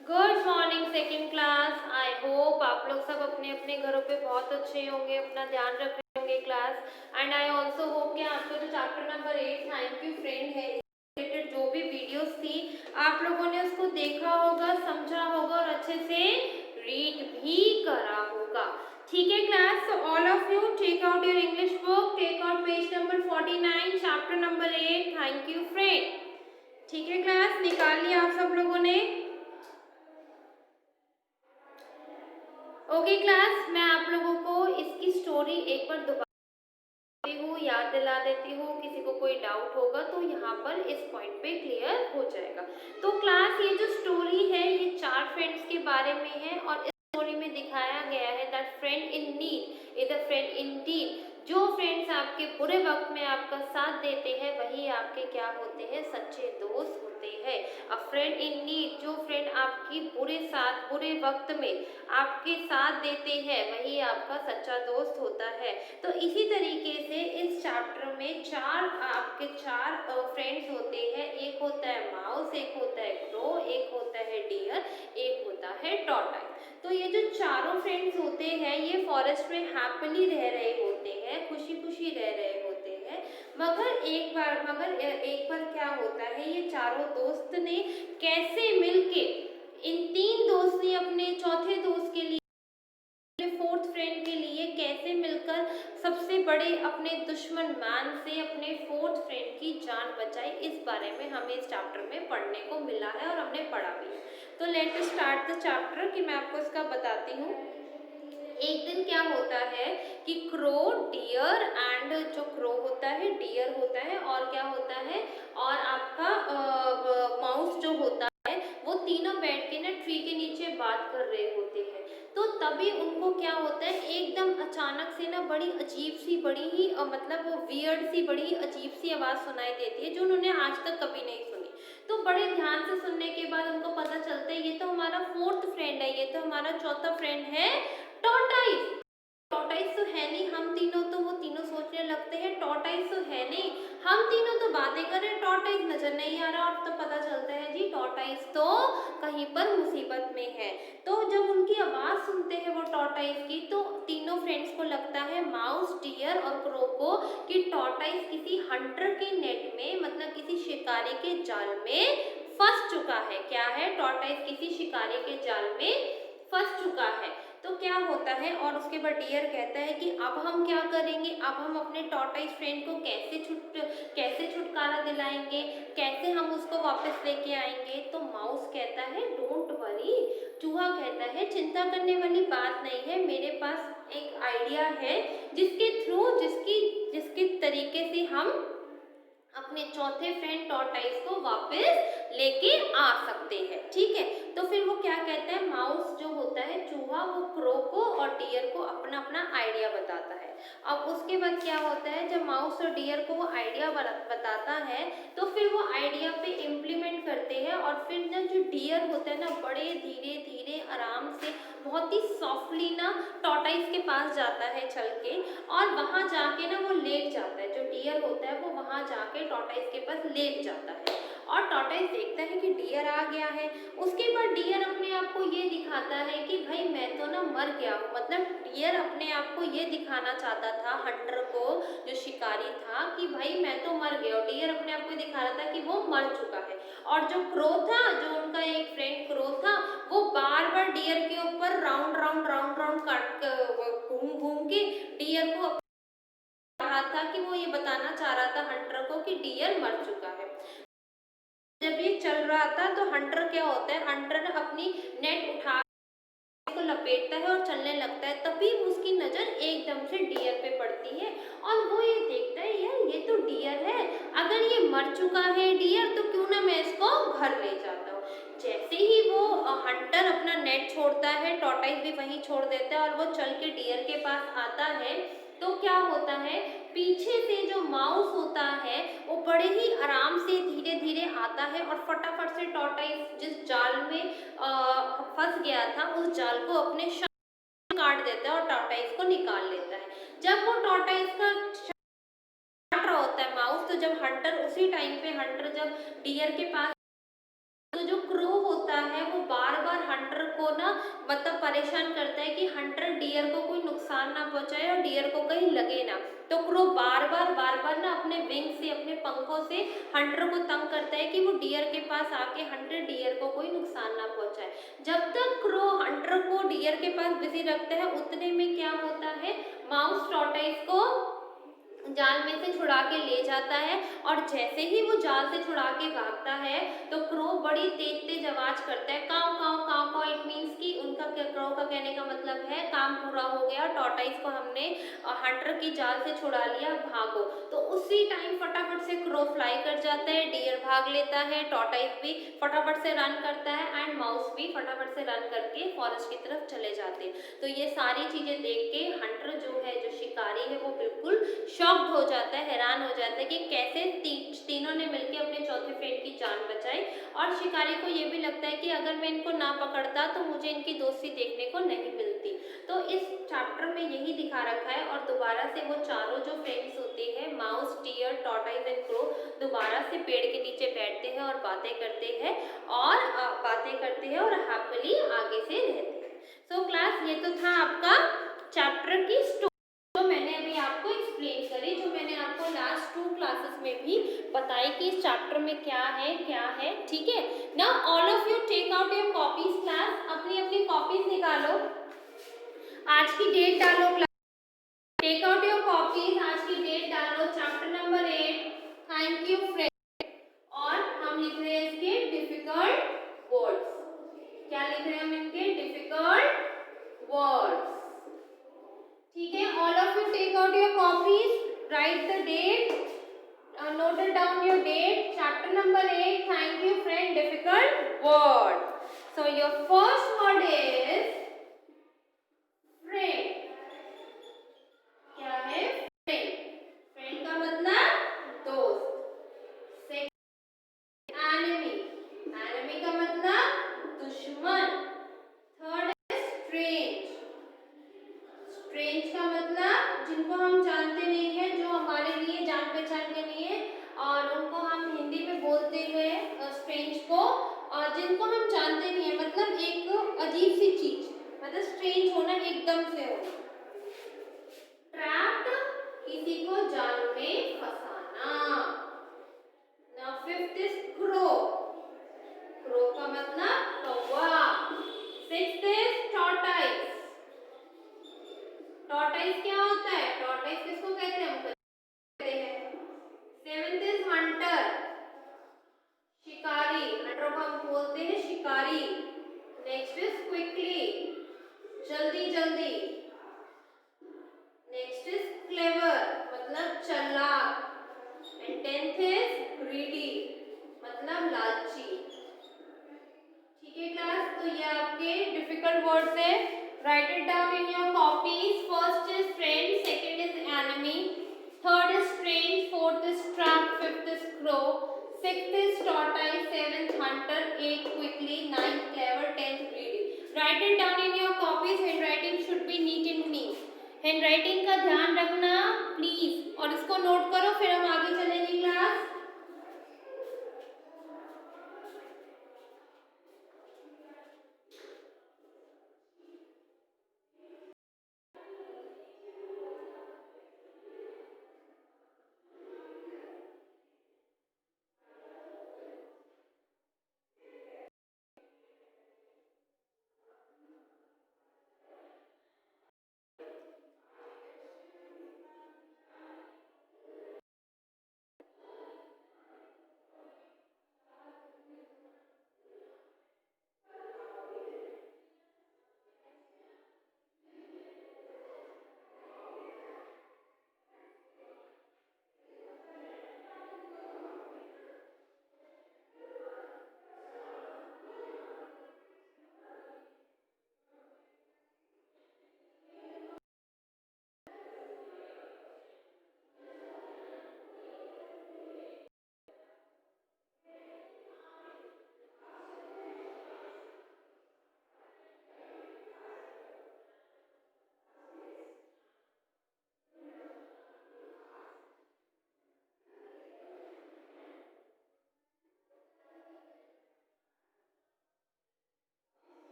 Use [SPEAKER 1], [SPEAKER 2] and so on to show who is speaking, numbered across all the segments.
[SPEAKER 1] Good morning second class. I hope आप लोग सब अपने अपने घरों पे बहुत अच्छे होंगे, अपना ध्यान रख रहे होंगे class. And I also hope कि आपको जो chapter number 8 thank you friend है रिलेटेड जो भी वीडियोस थी आप लोगों ने उसको देखा होगा, समझा होगा और अच्छे से रीड भी करा होगा। ठीक है class, so all of you take out your English book, take out page number 49 chapter number 8 thank you friend. ठीक है क्लास, निकाल लिया आप सब लोगों ने? ओके क्लास, मैं आप लोगों को इसकी स्टोरी एक बार दोबारा हूँ, याद दिला देती हूँ। किसी को कोई डाउट होगा तो यहाँ पर इस पॉइंट पे क्लियर हो जाएगा। तो क्लास ये जो स्टोरी है ये 4 फ्रेंड्स के बारे में है और इस स्टोरी में दिखाया गया है that friend in need is a friend indeed. जो फ्रेंड्स आपके बुरे वक्त में आपका साथ देते हैं वही आपके क्या होते हैं, सच्चे दोस्त होते हैं। अ फ्रेंड इन नीड, जो फ्रेंड आपकी बुरे वक्त में आपके साथ देते हैं वही आपका सच्चा दोस्त होता है। तो इसी तरीके से इस चैप्टर में आपके चार फ्रेंड्स होते हैं। एक होता है माउस, एक होता है क्रो, एक होता है डियर, एक होता है टॉर्टॉइस। तो ये जो चारों फ्रेंड्स होते हैं ये फॉरेस्ट में हैप्पीली रह रहे होते हैं, खुशी खुशी रह रहे होते हैं। मगर एक बार क्या होता है, ये चारों दोस्त ने कैसे मिलके इन 3 दोस्त ने अपने चौथे दोस्त के लिए, फोर्थ फ्रेंड के लिए कैसे मिलकर सबसे बड़े अपने दुश्मन मैन से अपने फोर्थ फ्रेंड की जान बचाई, इस बारे में हमें इस चैप्टर में पढ़ने को मिला है और हमने पढ़ा भी है। तो लेट स्टार्ट द चैप्टर कि मैं आपको इसका बताती हूँ। एक दिन क्या होता है कि क्रो, डियर एंड जो क्रो होता है, डियर होता है और क्या होता है, और आपका माउस जो होता है, वो तीनों बैठ के ना ट्री के नीचे बात कर रहे होते हैं। तो तभी उनको क्या होता है, एकदम अचानक से ना बड़ी अजीब सी, बड़ी ही मतलब वियर्ड सी, बड़ी अजीब सी आवाज़ सुनाई देती है जो उन्होंने आज तक कभी नहीं सुनी। तो बड़े ध्यान से सुनने के बाद उनको पता चलता है ये तो हमारा फोर्थ फ्रेंड है, ये तो हमारा चौथा फ्रेंड है टॉर्टाइस। टॉर्टाइस तो है नहीं, हम तीनों, तो वो तीनों सोचने लगते हैं टॉर्टाइस तो है नहीं, हम तीनों तो बातें कर रहे हैं, टॉर्टाइस नजर नहीं आ रहा। और तब पता चलता है जी टॉर्टाइस तो कहीं पर मुसीबत में है। तो जब उनकी आवाज़ सुनते हैं वो टॉर्टाइस की, तो तीनों फ्रेंड्स को लगता है, माउस, डियर और क्रो को, कि टॉर्टाइस किसी हंटर के नेट में, मतलब किसी शिकारी के जाल में फंस चुका है। क्या है, टॉर्टाइस किसी शिकारी के जाल में फंस चुका है। तो क्या होता है, और उसके बाद डियर कहता है कि अब हम क्या करेंगे, अब हम अपने टॉर्टाइस फ्रेंड को कैसे छुटकारा दिलाएंगे, कैसे हम उसको वापस लेके आएंगे। तो माउस कहता है डोंट वरी, चूहा कहता है चिंता करने वाली बात नहीं है, मेरे पास एक आइडिया है जिसके थ्रू, जिसके तरीके से हम अपने चौथे फ्रेंड टॉर्टाइस को वापस लेके आ सकते हैं। ठीक है, तो फिर वो क्या कहता है, माउस जो होता है चूहा, वो क्रो को और डियर को अपना अपना आइडिया बताता है। अब उसके बाद क्या होता है, जब माउस और डियर को वो आइडिया बताता है तो फिर वो आइडिया पे इम्प्लीमेंट करते हैं। और फिर ना जो डियर होता है ना, बड़े धीरे धीरे आराम से, बहुत ही सॉफ्टली ना टॉर्टाइस के पास जाता है चल के, और वहां जाके ना वो लेट जाता है। जो डियर होता है वो वहां जाके टॉर्टाइस के पास लेट जाता है और टॉर्टाइस देखता है कि डियर आ गया है। उसके बाद डियर अपने आप को ये दिखाता है कि भाई मैं तो ना मर गया हूँ, मतलब डियर अपने आप को ये दिखाना चाहता था हंटर को, जो शिकारी था, कि भाई मैं तो मर गया हूँ। डियर अपने आप को दिखा रहा था कि वो मर चुका है। और जो क्रो था, जो उनका एक फ्रेंड क्रो था, वो बार बार डियर के ऊपर राउंड राउंड राउंड राउंड काट घूम घूम के डियर को रहा था, कि वो ये बताना चाह रहा था हंटर को कि डियर मर चुका है। जब ये चल रहा था तो हंटर क्या होता है, हंटर अपनी नेट उठा को लपेटता है और चलने लगता है। तभी उसकी नजर एकदम से डियर पे पड़ती है और वो ये देखता है, यार ये तो डियर है, अगर ये मर चुका है डियर तो क्यों ना मैं इसको घर ले जाता हूँ। जैसे ही वो हंटर अपना नेट छोड़ता है, टॉर्टाइस भी वहीं छोड़ देता है और वो चल के डियर के पास आता है, तो क्या होता है, पीछे से जो माउस होता है वो बड़े ही आराम से धीरे धीरे आता है और फटाफट से टॉर्टाइस जिस जाल में फंस गया था उस जाल को अपने काट देता है और टॉर्टाइस को निकाल लेता है। जब वो टॉर्टाइस का काट रहा होता है माउस, तो जब हंटर, उसी टाइम पे हंटर जब डियर के पास, तो जो क्रो होता है वो बार बार ना मतलब परेशान करता है कि हंटर डियर को कोई नुकसान ना पहुंचाए और डियर को कहीं लगे ना। तो क्रो बार बार ना अपने विंग से, अपने पंखों से हंटर को तंग करता है कि वो डियर के पास आके हंटर डियर को कोई नुकसान ना पहुंचाए। जब तक क्रो हंटर को डियर के पास बिजी रखता है उतने में क्या होता है, माउस टॉर्टोइस को जाल में से छुड़ा के ले जाता है और जैसे ही वो जाल से छुड़ा के भागता है तो क्रो बड़ी तेज तेज आवाज करता है, काव काव काव काव। इट मीन्स कि उनका क्रो का कहने का मतलब है काम पूरा हो गया, टॉर्टोइस को हमने हंटर की जाल से छुड़ा लिया, भागो। तो उसी टाइम फटाफट से क्रो फ्लाई कर जाता है, डियर भाग लेता है, टॉर्टोइस भी फटाफट से रन करता है एंड माउस भी फटाफट से रन करके फॉरेस्ट की तरफ चले जाते हैं। तो ये सारी चीजें देख के हंटर जो है, जो शिकारी है, वो बिल्कुल शॉक्ड हो जाता है, हैरान हो जाता है कि कैसे तीनों ने मिलकर अपने चौथे फ्रेंड की जान बचाई। और शिकारी को ये भी लगता है कि अगर मैं इनको ना पकड़ता तो मुझे इनकी दोस्ती देखने को नहीं मिलती। तो इस चैप्टर में यही दिखा रखा है और दोबारा से वो चारों जो फ्रेंड्स होते हैं, mouse, deer, tortoise and crow, दोबारा से पेड़ के नीचे बैठते हैं और बातें करते हैं और हैप्पीली आगे से रहते हैं। सो क्लास, ये तो था आपका चैप्टर की स्टोरी जो मैंने अभी आपको एक्सप्लेन करी, जो मैंने आपको लास्ट 2 क्लासेस में भी बताई कि इस चैप्टर में क्या है, ठीक है। Now all of you take out your copies class, अपनी अपनी कॉपीज निकालो, आज की डेट डालो class, take out your copies, आज की डेट डालो, chapter number 8, thank you friend. और हम लिख रहे हैं इसके डिफिकल्ट वर्ड्स, क्या लिख रहे हैं हम इनके डिफिकल्ट वर्ड्स, ठीक है। All of you take out your copies, write the date, noted down your date, chapter number 8, thank you friend, difficult word. So your first word is friend, क्या है friend, friend का मतलब दोस्त। Second enemy, enemy का मतलब दुश्मन। Third is strange, strange का मतलब जिनको हम जानते नहीं है, जो हमारे लिए जान पहचान के नहीं है और उनको हम हिंदी में बोलते हैं स्ट्रेंज को, और जिनको हम जानते नहीं है मतलब एक अजीब सी चीज, मतलब स्ट्रेंज होना, एकदम से होना। ट्रैप्ड, किसी को जाल में फंसाना। Now fifth is crow, crow का मतलब कौवा। सिक्स्थ इज टॉर्टोइस, टॉर्टोइस क्या होता है, टॉर्टोइस किसको कहते हैं, हम कहते हैं। सेवेंथ इज हंटर, शिकारी, हंटर को हम बोलते हैं शिकारी। नेक्स्ट इज क्विकली, जल्दी जल्दी। नेक्स्ट इज क्लेवर, मतलब चालाक। एंड टेंथ इज ग्रीडी, मतलब लालची। ठीक है क्लास, तो ये आपके डिफिकल्ट वर्ड्स है, write it down in your copies. First is friend, second is enemy, third is strange, fourth is trap, fifth is crow, sixth is tortoise, seventh hunter, eighth quickly, ninth clever, tenth greedy. Write it down in your copies. Handwriting should be neat and clean. Handwriting का ध्यान रखना please, और इसको note करो, फिर हम आगे चलेंगे class.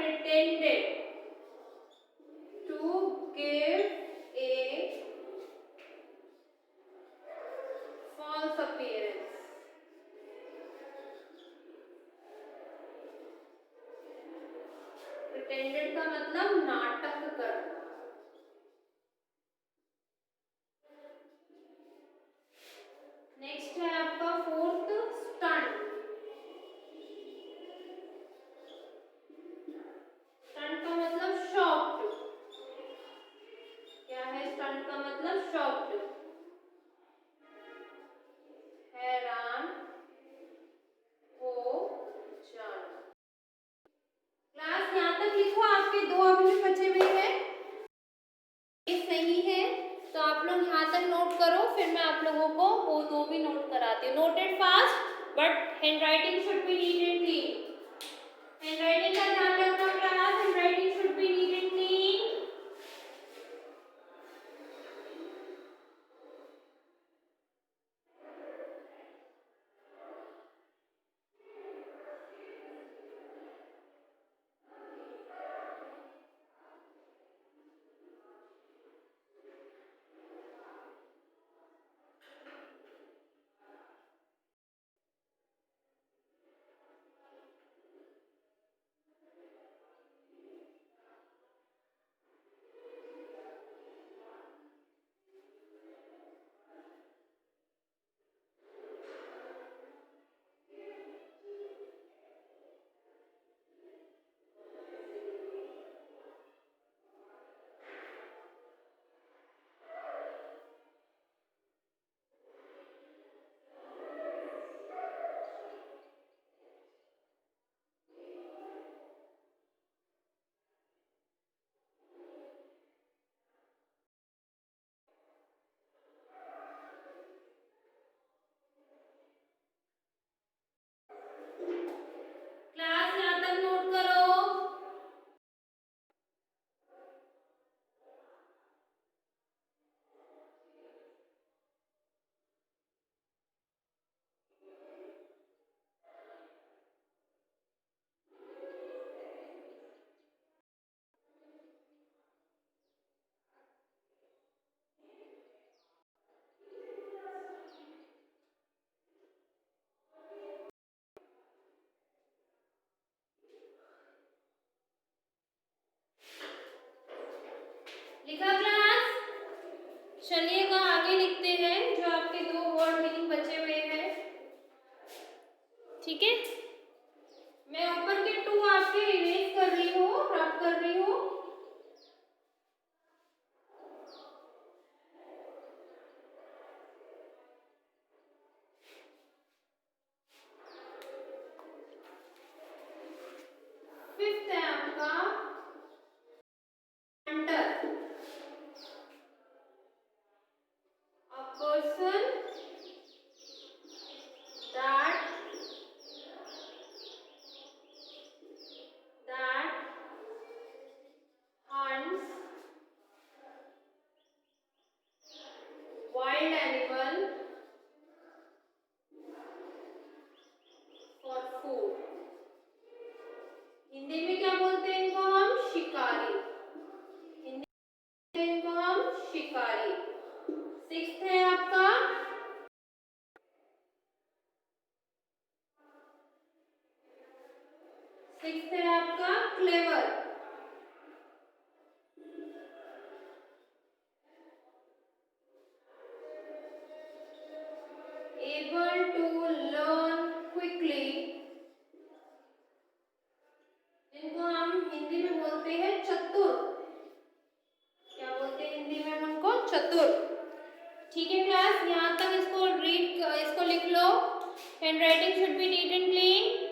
[SPEAKER 1] pretended to give a false appearance. Pretended का मतलब नाटक करना. नेक्स्ट है आपका फोर्थ स्टंट. स्टंट का मतलब शॉक्ड. क्या है स्टंट का मतलब? शॉक्ड, हैरान हो जाना. क्लास यहाँ तक लिखो. आपके दो अभी भी बचे हुए हैं. ये सही है तो आप लोग यहाँ तक नोट करो, फिर मैं आप लोगों को वो दो भी नोट कराती हूँ. Noted fast but handwriting should be neat and clean. Handwriting का ध्यान रखना class. Handwriting should be neat and clean. Class यहाँ तक नोट करो. लिखा क्लास? चलिएगा आगे लिखते हैं जो आपके दो वर्ड मीनिंग बचे हुए हैं. ठीक है, मैं ऊपर के टू आपके इरेज कर रही हूँ, रब कर रही हूँ. फिफ्थ है आपका under. A person that hunts wild animal for food. Hindi में क्या बोलते हैं इनको हम? शिकारी. हिंदी में इनको हम शिकारी. सिक्स्थ है आपका clever. Able to learn quickly. इनको हम हिंदी में बोलते हैं चतुर. क्या बोलते हैं हिंदी में हम उनको? चतुर. ठीक है क्लास, यहाँ तक इसको लिख लो. Handwriting should be neat and clean.